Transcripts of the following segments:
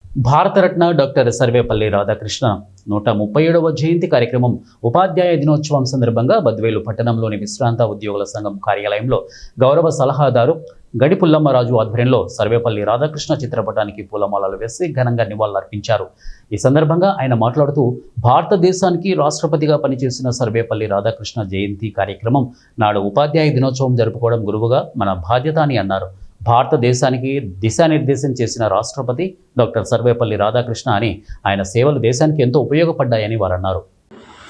Bharat Ratna doctor Sarvepalli Radhakrishna 137వ జయంతి కార్యక్రమం ఉపాధ్యాయ దినోత్సవం సందర్భంగా బద్వేలు పట్టణంలోని విశ్రాంత ఉద్యోగుల సంఘం కార్యాలయంలో గౌరవ సలహాదారు గడి పుల్లమ్మరాజు ఆధ్వర్యంలో సర్వేపల్లి రాధాకృష్ణ చిత్రపటానికి పూలమాలలు వేసి ఘనంగా నివాళులర్పించారు. ఈ సందర్భంగా ఆయన మాట్లాడుతూ భారతదేశానికి రాష్ట్రపతిగా పనిచేసిన సర్వేపల్లి రాధాకృష్ణ జయంతి కార్యక్రమం నాడు ఉపాధ్యాయ దినోత్సవం జరుపుకోవడం గురువుగా మన బాధ్యత అని అన్నారు. భారతదేశానికి దిశానిర్దేశం చేసిన రాష్ట్రపతి డాక్టర్ సర్వేపల్లి రాధాకృష్ణ అని ఆయన సేవలు దేశానికి ఎంతో ఉపయోగపడ్డాయని వారు అన్నారు.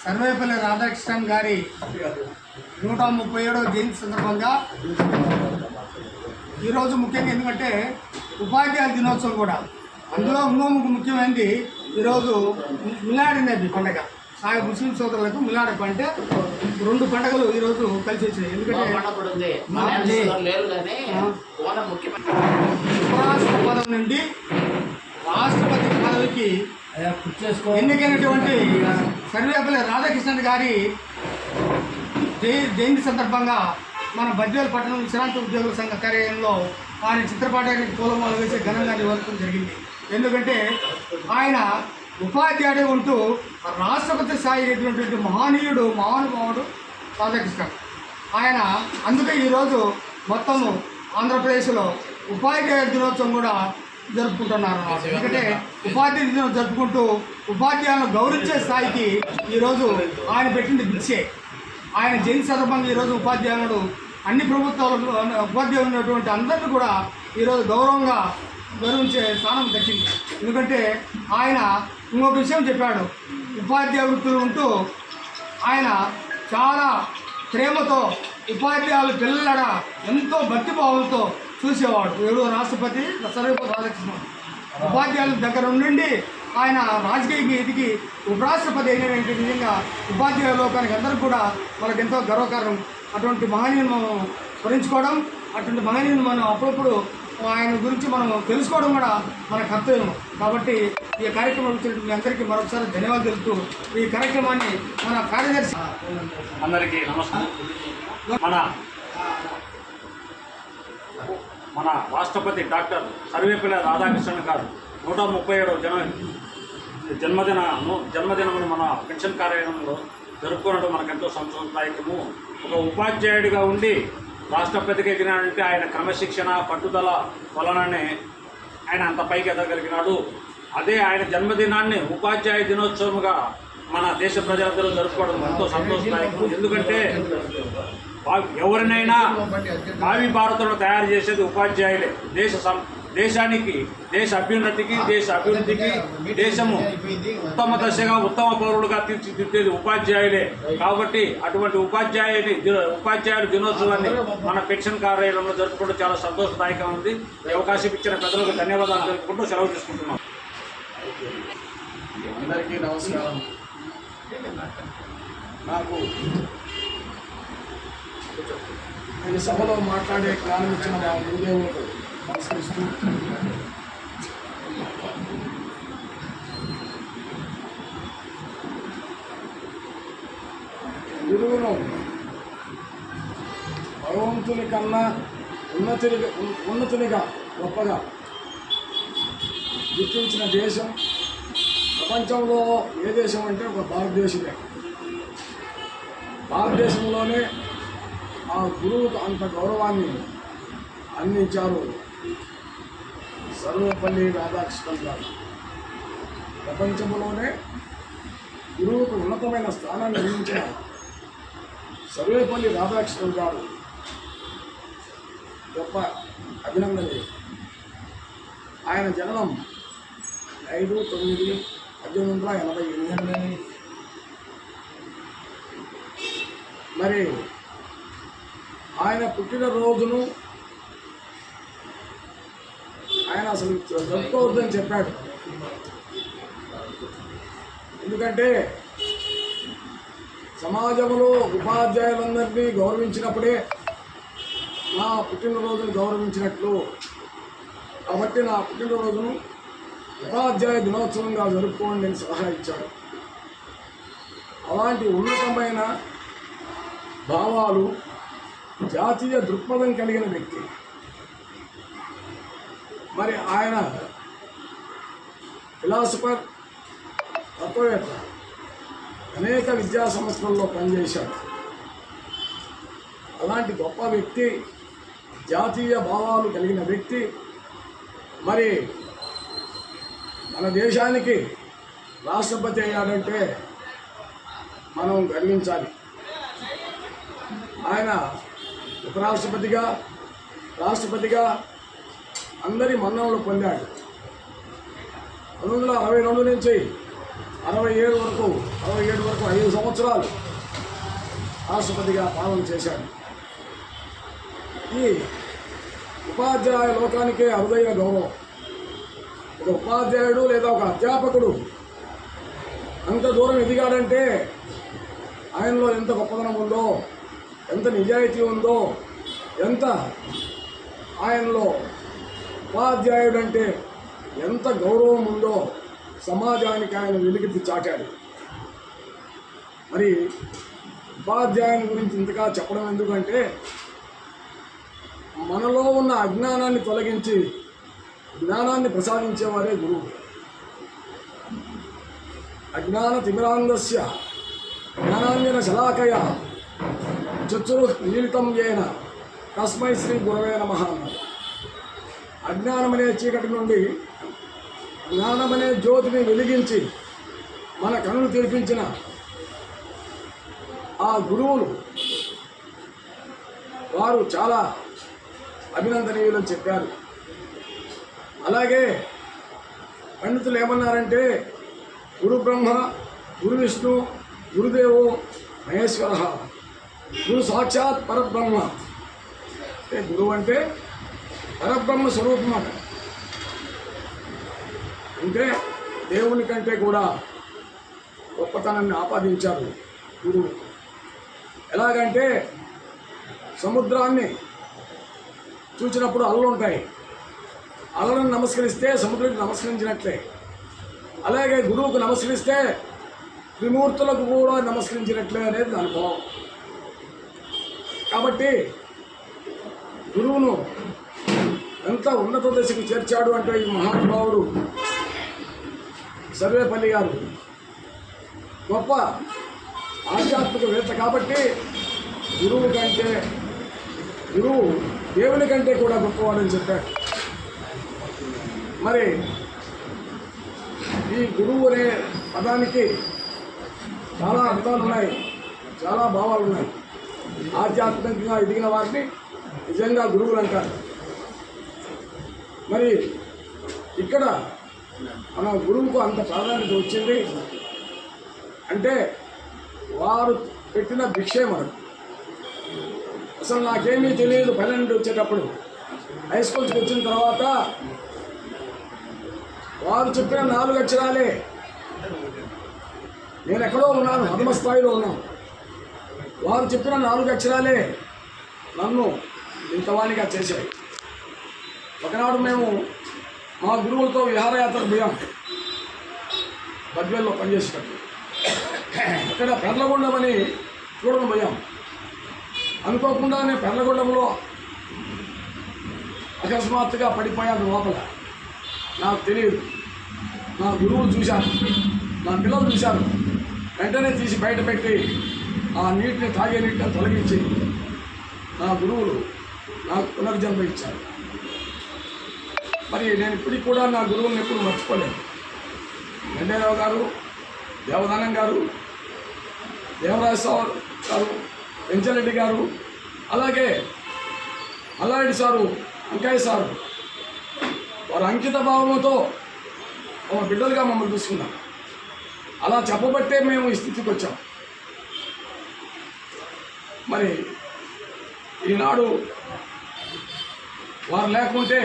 సర్వేపల్లి రాధాకృష్ణన్ గారి 137వ జయంతి సందర్భంగా ఈరోజు ముఖ్యంగా ఎందుకంటే ఉపాధ్యాయుల దినోత్సవం కూడా అందులో ఇంకో ముఖ్యమైనది ఈరోజు మిలాడి నబీ పండగ. సాయి ముస్లిం సోదరులకు మిలాడి అంటే 2 పండుగలు ఈరోజు కలిసి వచ్చినాయి. ఎందుకంటే ఉపరాష్ట్ర పదవి నుండి రాష్ట్రపతి పదవికి ఎన్నికైనటువంటి సర్వేపల్లి రాధాకృష్ణన్ గారి జయంతి సందర్భంగా మన బద్వేలు పట్టణం విశ్రాంత ఉద్యోగుల సంఘ కార్యాలయంలో ఆయన చిత్రపటానికి పూలమాల వేసి ఘనంగా నిర్వహించడం జరిగింది. ఎందుకంటే ఆయన ఉపాధ్యాయుడు ఉంటూ రాష్ట్రపతి స్థాయి అయినటువంటి మహానుభావుడు రాధాకృష్ణ. ఆయన అందుకే ఈరోజు మొత్తము ఆంధ్రప్రదేశ్లో ఉపాధ్యాయ దినోత్సవం కూడా జరుపుకుంటున్నారు. ఎందుకంటే ఉపాధ్యాయ దినోత్సవం జరుపుకుంటూ ఉపాధ్యాయులను గౌరవించే స్థాయికి ఈరోజు ఆయన పెట్టింది బిచ్చే. ఆయన జయంతి సందర్భంగా ఈరోజు ఉపాధ్యాయులు అన్ని ప్రభుత్వాలకు ఉపాధ్యాయులు ఉన్నటువంటి అందరినీ కూడా ఈరోజు గౌరవించే స్థానం దక్కింది. ఎందుకంటే ఆయన ఇంకొక విషయం చెప్పాడు. ఉపాధ్యాయ వృత్తులు ఉంటూ ఆయన చాలా ప్రేమతో ఉపాధ్యాయులు పిల్లల ఎంతో భక్తిభావంతో చూసేవాడు. ఎవరు రాష్ట్రపతి సర్వేపల్లి రాధాకృష్ణ. ఉపాధ్యాయుల దగ్గర ఉండి ఆయన రాజకీయ ఎదిగి ఉపరాష్ట్రపతి అయిన విధంగా ఉపాధ్యాయ లోకానికి అందరికీ కూడా మనకు ఎంతో గర్వకారణం. అటువంటి మహనీయుని మనం స్మరించుకోవడం, అటువంటి మహనీయుని మనం అప్పుడప్పుడు ఆయన గురించి మనం తెలుసుకోవడం కూడా మన కర్తవ్యం. కాబట్టి ఈ కార్యక్రమం వచ్చినట్టు మీ అందరికీ మరొకసారి ధన్యవాదాలు తెలుపుతూ ఈ కార్యక్రమాన్ని మన కార్యదర్శి అందరికీ నమస్కారం. మన రాష్ట్రపతి డాక్టర్ సర్వేపల్లి రాధాకృష్ణన్ గారు 137వ జన్మదినమును మన పెన్షన్ కార్యాలయంలో జరుపుకోవడం మనకెంతో సంతోషదాయకము. ఒక ఉపాధ్యాయుడిగా ఉండి రాష్ట్రపతికి ఎదిగినాడంటే ఆయన క్రమశిక్షణ పట్టుదల వలననే ఆయన అంత పైకి ఎదగలిగినాడు. అదే ఆయన జన్మదినాన్ని ఉపాధ్యాయ దినోత్సవంగా మన దేశ ప్రజలందరూ జరుపుకోవడం ఎంతో సంతోషదాయకం. ఎందుకంటే ఎవరినైనా భావి భారతంలో తయారు చేసేది ఉపాధ్యాయులే. దేశానికి దేశ అభ్యున్నతికి దేశ అభివృద్ధికి దేశము ఉత్తమ దశగా ఉత్తమ పౌరులుగా తీర్చిదిద్దేది ఉపాధ్యాయులే. కాబట్టి అటువంటి ఉపాధ్యాయుల దినోత్సవాన్ని మన పెన్షన్ కార్యాలయంలో జరుపుకోవడం చాలా సంతోషదాయకంగా ఉంది. ఈ అవకాశం ఇచ్చిన పెద్దలకు ధన్యవాదాలు తెలుపుకుంటూ సెలవు తీసుకుంటున్నాం. అందరికీ నమస్కారం. నాకు ఈ సభలో మాట్లాడే జ్ఞానం ఇచ్చిన మా గురుదేవులకు నమస్కరిస్తూ గురువును భగవంతుని కన్నా ఉన్నతునిగా గొప్పగా గుర్తించిన దేశం ప్రపంచంలో ఏ దేశం అంటే ఒక భారతదేశమే. భారతదేశంలోనే ఆ గురువుకు అంత గౌరవాన్ని అందించారు సర్వేపల్లి రాధాకృష్ణన్ గారు. ప్రపంచంలోనే గురువుకు ఉన్నతమైన స్థానాన్ని అందించిన సర్వేపల్లి రాధాకృష్ణన్ గారు గొప్ప అభినందనీయం. ఆయన జననం 5/9/1888. మరి ఆయన పుట్టినరోజును ఆయన అసలు జరుపుకోవద్దని చెప్పాడు. ఎందుకంటే సమాజంలో ఉపాధ్యాయులందరినీ గౌరవించినప్పుడే నా పుట్టినరోజును గౌరవించినట్లు. కాబట్టి నా పుట్టినరోజును ఉపాధ్యాయ దినోత్సవంగా జరుపుకోండి అని సలహా ఇచ్చాడు. అలాంటి ఉన్నతమైన భావాలు జాతీయ దృక్పథం కలిగిన వ్యక్తి. మరి ఆయన ఫిలాసఫర్, తత్వవేత్త, అనేక విద్యా సంస్థల్లో పనిచేశాడు. అలాంటి గొప్ప వ్యక్తి, జాతీయ భావాలు కలిగిన వ్యక్తి మరి మన దేశానికి రాష్ట్రపతి అయ్యాడంటే మనం గర్వించాలి. ఆయన ఉపరాష్ట్రపతిగా, రాష్ట్రపతిగా అందరి మన్ననలు పొందాడు. 1962 నుంచి 67 వరకు 5 సంవత్సరాలు రాష్ట్రపతిగా పాలన చేశాడు. ఈ ఉపాధ్యాయ లోకానికే అరుదైన గౌరవం. ఒక ఉపాధ్యాయుడు లేదా ఒక అధ్యాపకుడు అంత దూరం ఎదిగాడంటే ఆయనలో ఎంత గొప్పతనం ఉందో, ఎంత నిజాయితీ ఉందో, ఎంత ఆయనలో ఉపాధ్యాయుడంటే ఎంత గౌరవం ఉందో సమాజానికి ఆయన వెలికి చాటాడు. మరి ఉపాధ్యాయుని గురించి ఇంతగా చెప్పడం ఎందుకంటే మనలో ఉన్న అజ్ఞానాన్ని తొలగించి జ్ఞానాన్ని ప్రసాదించేవారే గురువు. అజ్ఞాన తిమిరాంధస్య జ్ఞానాంజన శలాకయ చక్షురు మిళితం ఏన తస్మై శ్రీ గురవే నమః అన్నారు. అజ్ఞానమనే చీకటి నుండి జ్ఞానమనే జ్యోతిని వెలిగించి మన కనులు తెరిపించిన ఆ గురువులు వారు చాలా అభినందనీయులని చెప్పారు. అలాగే పండితులు ఏమన్నారంటే గురు బ్రహ్మ, గురు విష్ణు, గురుదేవో మహేశ్వర, గురు సాక్షాత్ పరబ్రహ్మ. అంటే గురువు అంటే పరబ్రహ్మ స్వరూపం అట. అంటే దేవుని కంటే కూడా గొప్పతనాన్ని ఆపాదించారు గురువు. ఎలాగంటే సముద్రాన్ని చూసినప్పుడు అలలు ఉంటాయి, అలలను నమస్కరిస్తే సముద్రానికి నమస్కరించినట్లే. అలాగే గురువుకు నమస్కరిస్తే త్రిమూర్తులకు కూడా నమస్కరించినట్లే అనేది దాని భావం. కాబట్టి గురువును ఎంత ఉన్నత దశకు చేర్చాడు అంటే ఈ మహానుభావుడు సర్వేపల్లి గారు గొప్ప ఆధ్యాత్మికవేత్త. కాబట్టి గురువు దేవుని కంటే కూడా గొప్పవాడని చెప్పాడు. మరి ఈ గురువు అనే పదానికి చాలా అర్థాలు ఉన్నాయి, చాలా భావాలు ఉన్నాయి. ఆధ్యాత్మికంగా ఎదిగిన వారిని నిజంగా గురువులు అంటారు. మరి ఇక్కడ మన గురువుకు అంత ప్రాధాన్యత వచ్చింది అంటే వారు పెట్టిన భిక్షే మనకు. అసలు నాకేమీ తెలియదు 12 వచ్చేటప్పుడు. హై స్కూల్స్కి వచ్చిన తర్వాత వారు చెప్పిన 4 అక్షరాలే. నేను ఎక్కడో ఉన్నాను, ఆత్మస్థాయిలో ఉన్నాను. వారు చెప్పిన 4 అక్షరాలే నన్ను ఇంతవాణిగా చేశాయి. ఒకనాడు మేము మా గురువులతో విహారయాత్రకు పోయాం, బద్వేల్లో పనిచేసేటప్పుడు. అక్కడ పెర్లగొండం అని చూడడం పోయాం. అనుకోకుండానే పెర్లగొండంలో అకస్మాత్తుగా పడిపోయాను లోపల. నాకు తెలియదు. నా గురువులు చూశాను, నా పిల్లలు చూశాను. వెంటనే తీసి బయట పెట్టి ఆ నీటిని, తాగే నీటిని తొలగించి నా గురువులు నాకు పునర్జన్మ ఇచ్చారు. మరి నేను ఇప్పటికి కూడా నా గురువులను ఎప్పుడు మర్చిపోలేను. వెంకయ్యరావు గారు, దేవదానం గారు, దేవరాజరావు గారు, వెంచరెడ్డి గారు, అలాగే మల్లారెడ్డి సారు, అంకయ్య సారు, వారు అంకిత భావంతో ఒక బిడ్డలుగా మమ్మల్ని చూసుకున్నాం. అలా చెప్పబట్టే మేము ఈ స్థితికి వచ్చాం. మరి ఈనాడు వారు లేకుంటే